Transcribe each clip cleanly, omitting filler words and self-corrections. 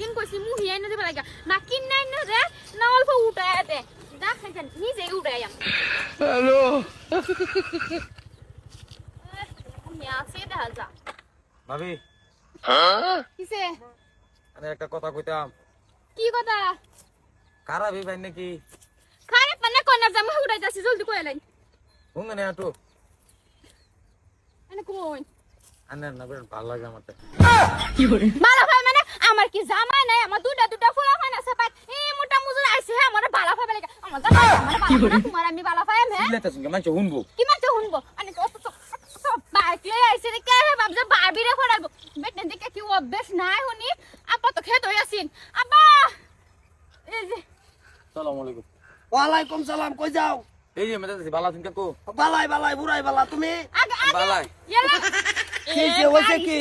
দিন কইছি মুহি আইনা দিবা লাগা না কিন নাই না রে না অল্প উঠায় দে দেখেন নিজে উঠায় হ্যালো আমি আসি দেখা যা ভাবি কিসে আমি একটা কথা কইতাম। কি কথা খারাপ ভাই নাকি খারাপ মানে কোন না মুহি উঠাই যাচ্ছি জলদি কই লাই শুনে না একটু মানে কোন আন্নার না বেশ ভালো লাগে আমার। কি করে বালা ভাই মানে আমার কি জামাই নাই আমার দুটা ফুলা হয় না সবাই এই মোটা মুজুর আইছে হ্যাঁ আমার বালা ভাই লাগে আমার জামাই আমার বালা ভাই তোমার আমি বালা ভাই হ্যাঁ সিলেতে শুনকে মানুষ শুনবো কি মাতে শুনবো আনে কত সব বাইক লই আইছে রে কে হে বাপ যে বারবিরে ফড়াবো বেটেন দিকে কি অভ্যাস নাই হুনি আপা তো খেত হইয়াছিন আপা এই যে আসসালামু আলাইকুম। ওয়ালাইকুম সালাম, কই যাও? এই যে মেজাজ ভালো আছেন কাকু? বালাই বালাই বুড়াই বালা, তুমি আগে আগে বালাই। ইয়ালা কি যে হইছে কি?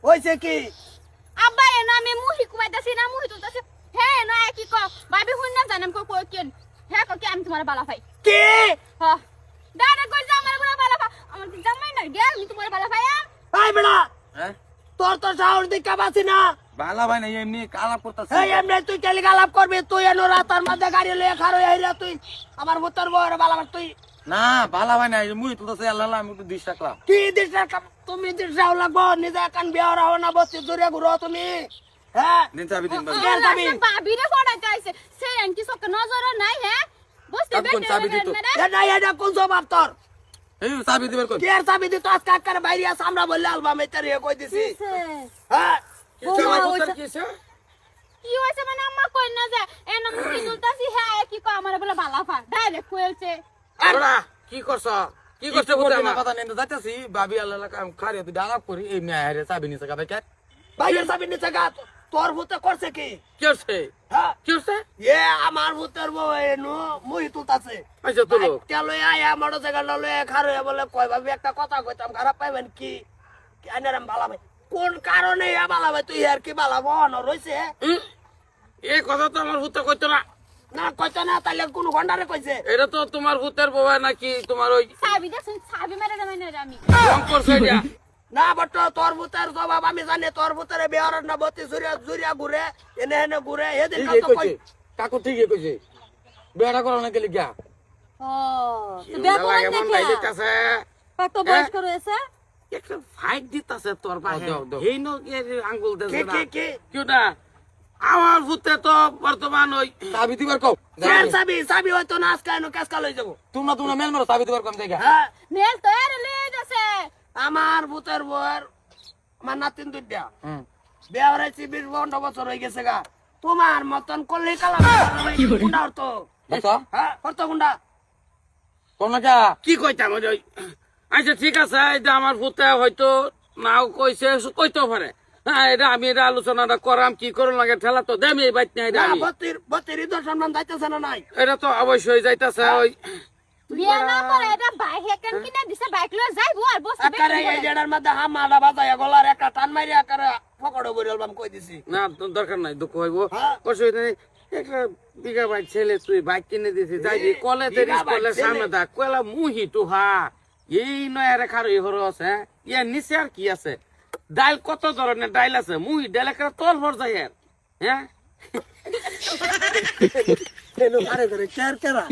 হইছে কি? আব্বা এনা আমি মুহি কুমাইতাছি না মুহি তুলতাছি হে না কি কও ভাবি হুন না জানেন কো কই কেন হে কো কি আমি তোমার বালা ভাই কি? হ্যাঁ দাদা কই যা আমার বড় বালা ভাই আমার কি জামাই না গে আমি তোমার বালা ভাই আই বেড়া, হ্যাঁ তোর তো সাহস দেখা পাচ্ছি না। ভালো ভাই না এমনি কালা করতেছে। এই এমনি তুই কেলি গালাপ করবি? তুই এনো রাতার মধ্যে গাড়ি লয়ে খারো আইরা তুই আমার ভূতর বউরে বালা তুই না ভালো ভাই না মুই তুলতেছে আল্লাহ আমি একটু দিশ রাখলাম। কি দিশা তুমি দিশাও লাগবো, নিজে কান বিয়া রাও না, বস্তি জুড়ে ঘুরো তুমি। হ্যাঁ দিন চাবি দিন ভাই। কে যাবি? ভাবি রে ফড়াইতে আইছে সেই আনকি সক নজর নাই হ্যাঁ বসতে চাবি কোন চাবি দিত? এটা এটা কোন জবাব তোর? এই চাবি দিবার কোন? কে আর চাবি দিত? আজকে আকার বাইরে আছে, আমরা বললে আলবাম এটারে কই দিছি। হ্যাঁ তোমার উত্তর কি আছে? কি হইছে মানে আম্মা কই না যে এনা মুহি তুলতাছি হ্যাঁ কি কও আমার বলে বালা ভাই ডাইরেক্ট কইলছে বড়া কি করছ? কি করছ বলতে আমার কথা নেন যাইতাছি ভাবি আল্লাহ কাম খারে তুই ডালাপ করি এই মেয়ারে চাবি নিছে গাবে কে? বাইরের চাবি নিচে গা, তোর ভূতে করছে কি? কি হচ্ছে? হ্যাঁ কি হচ্ছে? এ আমার ভূতের বউ এনো মুহি তুলতাছে। আচ্ছা তুলো। চলো আয়া মোটর সাইকেল লয়ে খারো বলে কই ভাবি একটা কথা কইতাম, খারাপ পাইবেন কি? আইনারাম বালা ভাই কোন কারণে এ বালা ভাই তুই আর কি বালা বহন রইছে? এই কথা তো আমার ভূতে কইতো না। না কইতো না, তাইলে কোন গন্ডারে কইছে? এটা তো তোমার ভূতের বউ নাকি তোমার ওই চাবি দেখছেন চাবি মেরে না মানে আমি রং করছে এটা? না বট তোর ভূতের জবাব আমি জানি, তোর ভূতের বিহার না বতি জুরিয়া জুরিয়া ঘুরে এনে এনে ঘুরে এদিন ঠিকই কত কইছে কাকু ঠিকই কইছে বেড়া করো না গেলি গা ও তো বিয়া এমন করেন এমন নাকি বাইতেছে কত বয়স্ক রয়েছে একটা ফাইট দিতাছে তোর পাশে এই নো আঙ্গুল দেছে কি না কি কি কিউটা আমার ভূতে তো বর্তমান ওই চাবি দিবার কও ফের চাবি চাবি হয়তো না আজকে এনো কেসকা লই যাবো। তোমরা মেল মারো চাবি দিবার কম জায়গা হ্যাঁ মেল তো এর লয়ে যাচ্ছে আমার ভূতের বউয়ের আমার নাতিন দুইটা হুম বিয়া হয়েছে 20-22 বছর হয়ে গেছে গা। তোমার মতন করলে কালাম গুন্ডা হতো। আচ্ছা হ্যাঁ হতো গুন্ডা। কোন না কি কইতাম ওই আচ্ছা ঠিক আছে এটা আমার ভূতে হয়তো নাও কইছে কইতেও পারে হ্যাঁ এটা আমি এটা আলোচনাটা করাম কি করুন লাগে ঠেলা তো দেমি এই বাইত নাই এটা আমি বত্রির ঈদের সম্মান যাইতেছে না নাই? এটা তো অবশ্যই যাইতাছে ওই বিয়া না করে এটা বাইক হেকেন কিনা দিছে বাইক লয়ে যাইবো আর বসে আকারে এই জেডার মধ্যে হামাডা বাজায়া গলার একটা টান মারি আকারে পকড়ো বইরালবাম কই দিছি। না তোর দরকার নাই দুঃখ হইব হ্যাঁ। অসুবিধা নেই একটা বিঘা বাইক ছেলে তুই বাইক কিনে দিছি যাইবি কলে তেরিস বিঘা বাইক কলে ছেলে? সামনে দা কয়লা মুহি টুহা এই নয় রে খারই হরস হ্যাঁ ইয়ার নিচে আর কি আছে ডাইল কত ধরনের ডাইল আছে মুহি ডাইল একটা তল ভর যায় হ্যাঁ আরে করে কেয়ার কেরা